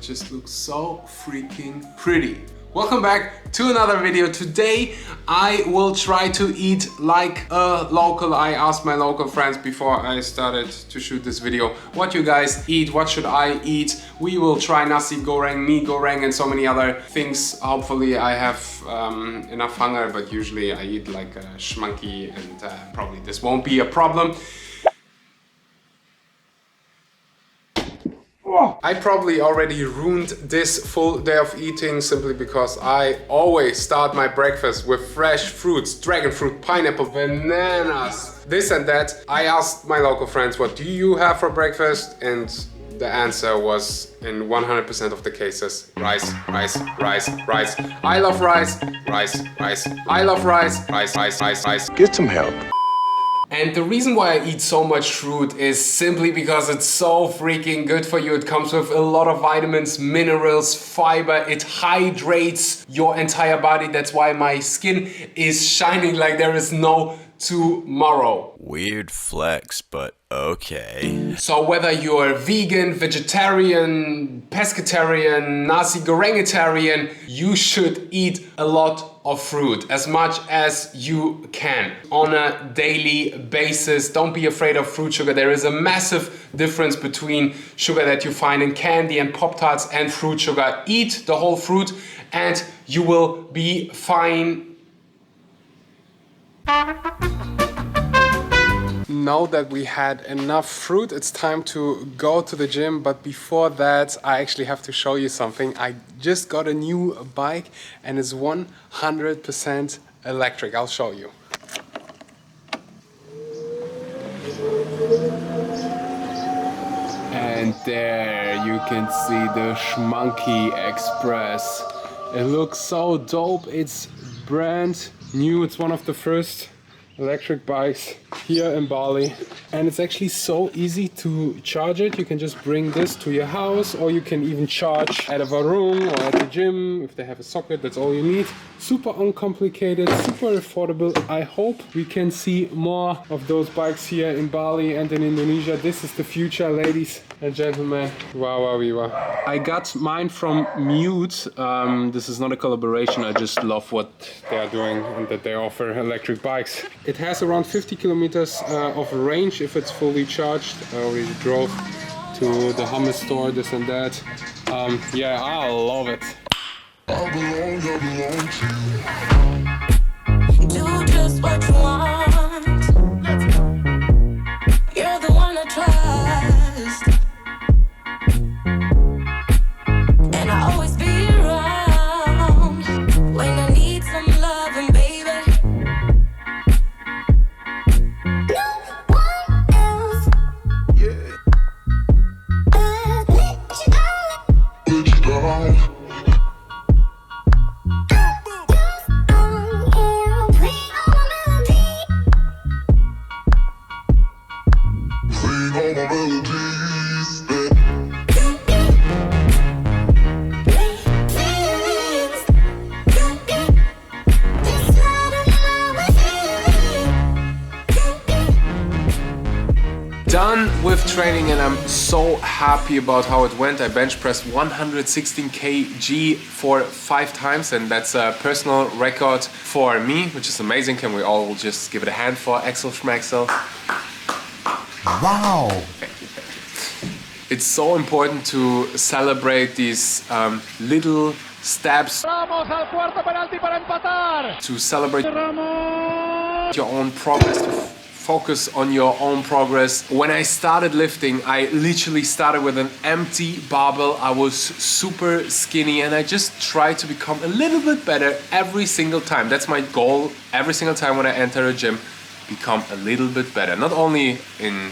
just looks so freaking pretty. Welcome back to another video. Today I will try to eat like a local. I asked my local friends before I started to shoot this video, what you guys eat, what should I eat. We will try nasi goreng, mee goreng and so many other things. Hopefully I have enough hunger, but usually I eat like a schmanky and probably this won't be a problem. I probably already ruined this full day of eating simply because I always start my breakfast with fresh fruits, dragon fruit, pineapple, bananas, this and that. I asked my local friends, what do you have for breakfast? And the answer was, in 100% of the cases, rice, rice, rice, rice. I love rice, rice, rice. I love rice, rice, rice, rice, rice. Get some help. And the reason why I eat so much fruit is simply because it's so freaking good for you. It comes with a lot of vitamins, minerals, fiber. It hydrates your entire body. That's why my skin is shining like there is no tomorrow. Weird flex, but okay. So whether you're vegan, vegetarian, pescatarian, nasi gorengitarian, you should eat a lot of fruit, as much as you can on a daily basis. Don't be afraid of fruit sugar. There is a massive difference between sugar that you find in candy and Pop-Tarts and fruit sugar. Eat the whole fruit and you will be fine. Now that we had enough fruit, it's time to go to the gym. But before that, I actually have to show you something. I just got a new bike and it's 100% electric. I'll show you. And there you can see the Schmanky Express. It looks so dope. It's brand new. It's one of the first electric bikes here in Bali, and it's actually so easy to charge it. You can just bring this to your house, or you can even charge at a room or at the gym if they have a socket. That's all you need. Super uncomplicated, super affordable. I hope we can see more of those bikes here in Bali and in Indonesia. This is the future, ladies and gentlemen. Wow. I got mine from Mute. This is not a collaboration. I just love what they are doing and that they offer electric bikes. It has around 50 kilometers of range if it's fully charged. I already drove to the hummus store, this and that. Yeah, I love it. I belong to you. Do just what you want. You're the one I trust. And I always be around when I need some loving, baby. No one else. Yeah. Let you down. Done with training and I'm so happy about how it went. I bench pressed 116 kg for 5 times and that's a personal record for me, which is amazing. Can we all just give it a hand for Axel Schmaxel? Wow! Thank you. It's so important to celebrate these little steps. Vamos al cuarto penalti para empatar. To celebrate your own progress, to focus on your own progress. When I started lifting, I literally started with an empty barbell. I was super skinny and I just tried to become a little bit better every single time. That's my goal every single time when I enter a gym. Become a little bit better. Not only in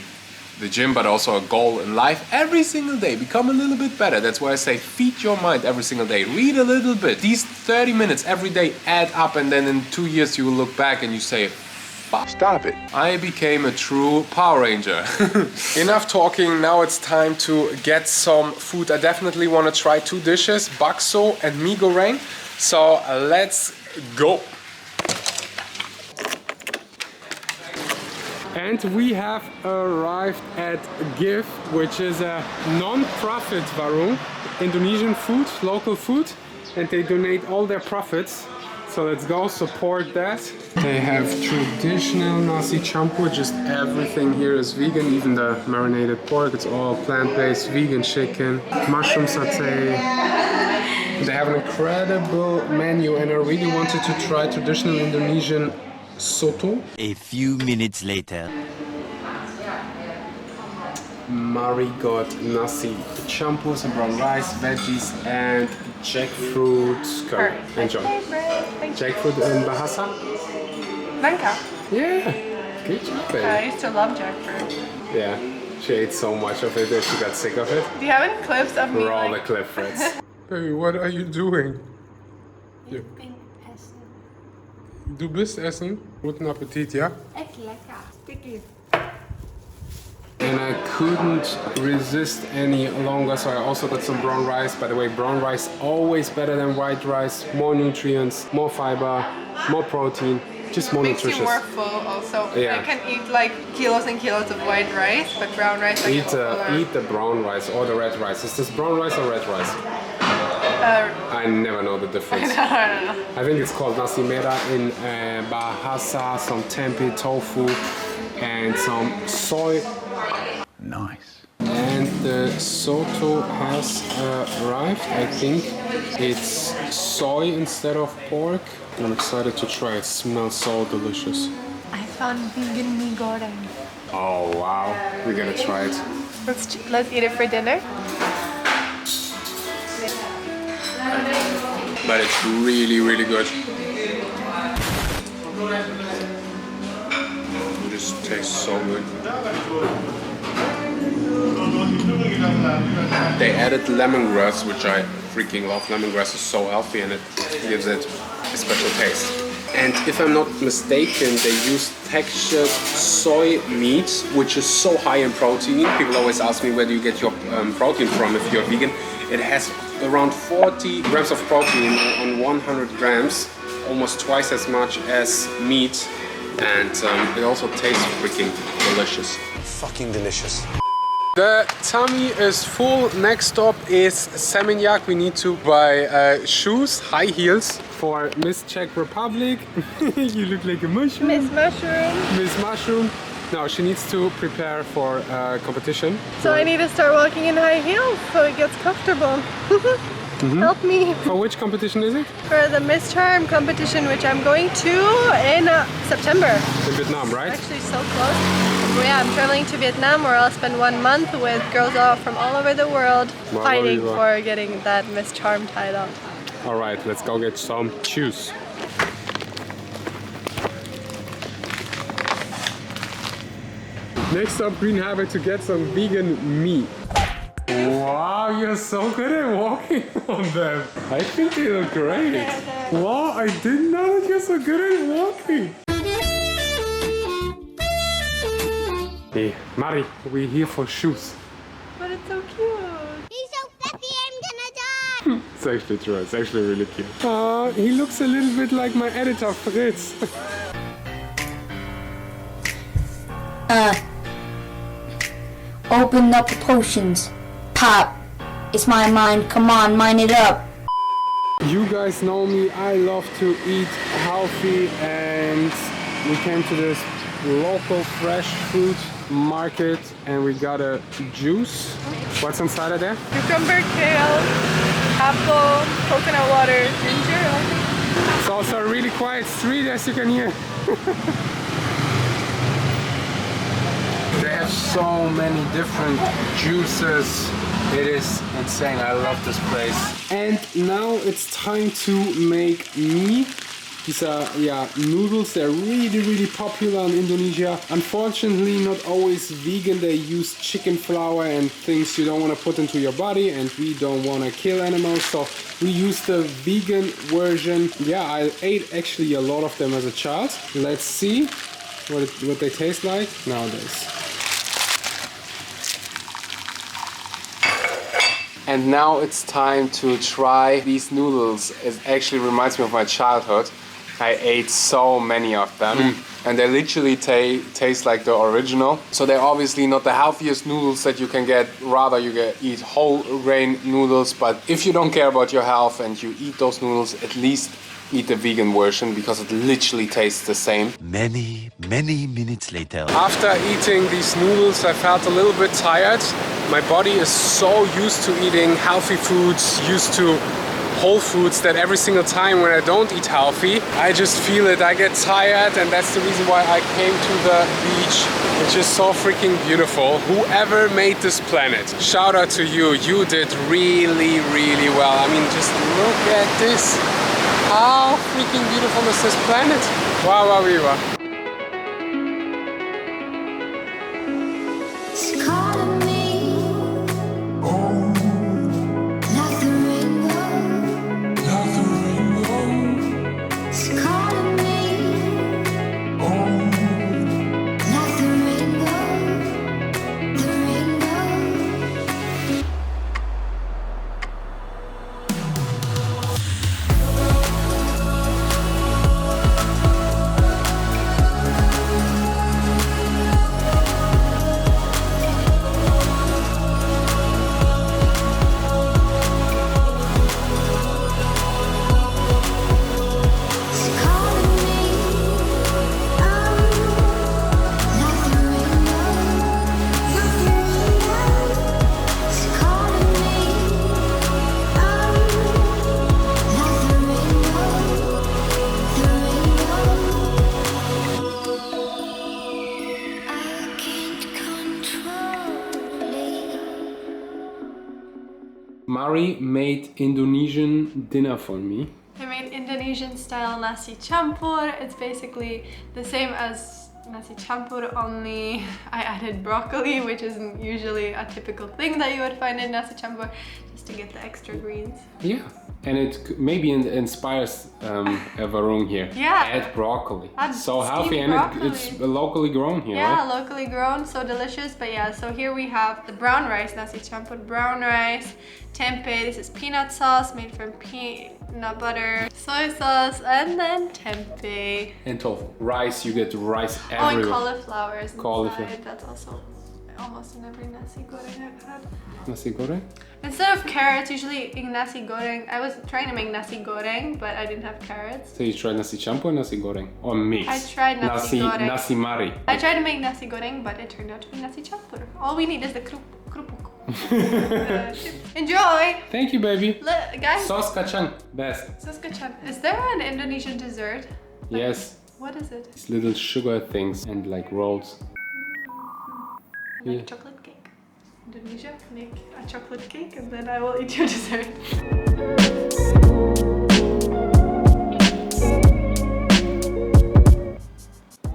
the gym, but also a goal in life. Every single day, become a little bit better. That's why I say feed your mind every single day. Read a little bit. These 30 minutes every day add up and then in 2 years you will look back and you say, Stop it. I became a true Power Ranger. Enough talking, now it's time to get some food. I definitely want to try 2 dishes, bakso and mee goreng. So let's go. And we have arrived at GIF, which is a non-profit warung, Indonesian food, local food, and they donate all their profits. So let's go support that. They have traditional nasi campur, just everything here is vegan, even the marinated pork, it's all plant-based, vegan chicken, mushroom satay. They have an incredible menu and I really wanted to try traditional Indonesian soto. A few minutes later. Mari got nasi campur, some brown rice, veggies, and jackfruit curry. Enjoy. Jackfruit in Bahasa? Nangka. Yeah, good job, baby. I used to love jackfruit. Yeah, she ate so much of it that she got sick of it. Do you have any clips of me? Roll the Like... clip, Fritz. Baby, what are you doing? Du bist essen. Guten Appetit, ja? Echt lekker. Sticky. And I couldn't resist any longer, so I also got some brown rice. By the way, brown rice always better than white rice. More nutrients, more fiber, more protein, just more Makes nutritious. you more full also. Yeah. I can eat like kilos and kilos of white rice, but brown rice I Eat can eat the brown rice or the red rice. Is this brown rice or red rice? I never know the difference. I don't know. I think it's called nasi merah in Bahasa, some tempeh tofu, and some soy. Nice. And the soto has arrived. I think it's soy instead of pork. I'm excited to try it. Smells so delicious. I found vegan mee goreng. Oh wow, we're gonna try it. Let's eat it for dinner. But it's really, really good. This tastes so good. They added lemongrass, which I freaking love. Lemongrass is so healthy and it gives it a special taste. And if I'm not mistaken, they use textured soy meat, which is so high in protein. People always ask me, where do you get your protein from if you're vegan? It has around 40 grams of protein on 100 grams, almost twice as much as meat. And it also tastes freaking delicious. Fucking delicious. The tummy is full. Next stop is Seminyak. We need to buy shoes, high heels for Miss Czech Republic. You look like a mushroom. Miss Mushroom. Miss Mushroom. No, she needs to prepare for competition. So I need to start walking in high heels so it gets comfortable. Help me. For which competition is it? For the Miss Charm competition, which I'm going to in September. In Vietnam, right? Actually so close. Yeah, I'm traveling to Vietnam where I'll spend 1 month with girls from all over the world fighting for getting that Miss Charm title. All right, let's go get some shoes. Next up, Green Harbour to get some vegan meat. Wow, you're so good at walking on them. I think they look great. Wow, I didn't know that you're so good at walking. Hey, Mari, we're here for shoes. But it's so cute. He's so fluffy, I'm gonna die. It's actually true, it's actually really cute. He looks a little bit like my editor, Fritz. Open up the potions. Pop. It's my mind. Come on, mine it up. You guys know me, I love to eat healthy, and we came to this local fresh fruit market and we got a juice. What's inside of there? Cucumber, kale, apple, coconut water, ginger. It's also a really quiet street, as you can hear. They have so many different juices. It is insane. I love this place. And now it's time to make mee. These are noodles. They're really popular in Indonesia. Unfortunately, not always vegan. They use chicken flour and things you don't want to put into your body, and we don't want to kill animals, so we use the vegan version. Yeah, I ate actually a lot of them as a child. Let's see what they taste like nowadays. And now it's time to try these noodles. It actually reminds me of my childhood. I ate so many of them. And they literally taste like the original. So they're obviously not the healthiest noodles that you can get. Rather, you eat whole grain noodles. But if you don't care about your health and you eat those noodles, at least eat the vegan version because it literally tastes the same. Many minutes later. After eating these noodles, I felt a little bit tired. My body is so used to eating healthy foods, used to whole foods, that every single time when I don't eat healthy, I just feel it. I get tired, and that's the reason why I came to the beach, which is so freaking beautiful. Whoever made this planet, shout out to you. You did really, really well. I mean, just look at this. How freaking beautiful is this planet? Wow, wow, wow. Mari made Indonesian dinner for me. I made Indonesian style nasi campur. It's basically the same as nasi campur, only I added broccoli, which isn't usually a typical thing that you would find in nasi campur, just to get the extra greens. Yeah, and it maybe inspires Varun here. Yeah. Add broccoli. Add so healthy, and it's locally grown here, yeah, right? locally grown, so delicious. But yeah, so here we have the brown rice, nasi campur brown rice, tempeh. This is peanut sauce made from peanut butter, soy sauce, and then tempeh. And tofu. Rice, you get rice Oh, everywhere. and cauliflower is Cauliflower. inside. That's also almost in every nasi goreng I've had. Nasi goreng? Instead of carrots, usually in nasi goreng, I was trying to make nasi goreng, but I didn't have carrots. So you tried nasi campur or nasi goreng? Or mix? I tried nasi goreng. Nasi mari. I tried to make nasi goreng, but it turned out to be nasi campur. All we need is the krupuk. Enjoy! Thank you, baby. Guys, Sos kacang, best. sos kacang. Is there an Indonesian dessert? Yes. What is it? These little sugar things and like rolls. I make chocolate cake. Indonesia, make a chocolate cake and then I will eat your dessert.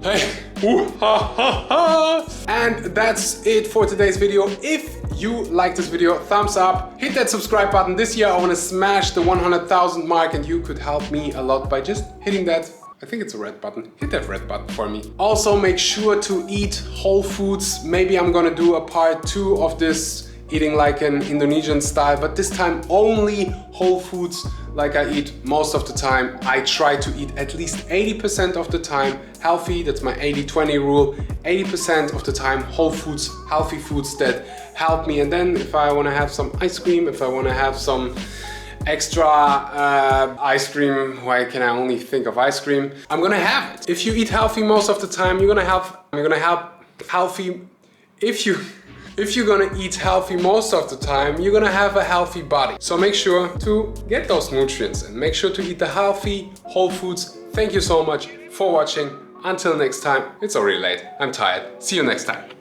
Hey! Ooh, ha, ha, ha. And that's it for today's video. If you like this video, thumbs up, hit that subscribe button. This year I want to smash the 100,000 mark, and you could help me a lot by just hitting that. I think it's a red button. Hit that red button for me. Also make sure to eat whole foods. Maybe I'm gonna do a part 2 of this, eating like an Indonesian style, but this time only whole foods like I eat most of the time. I try to eat at least 80% of the time healthy. That's my 80-20 rule. 80% of the time whole foods, healthy foods that help me. And then if I wanna have some ice cream, if I wanna have some extra ice cream, why can I only think of ice cream? I'm gonna have it. If you eat healthy most of the time, you're gonna have healthy. If you're gonna eat healthy most of the time, you're gonna have a healthy body. So make sure to get those nutrients and make sure to eat the healthy whole foods. Thank you so much for watching. Until next time, it's already late. I'm tired. See you next time.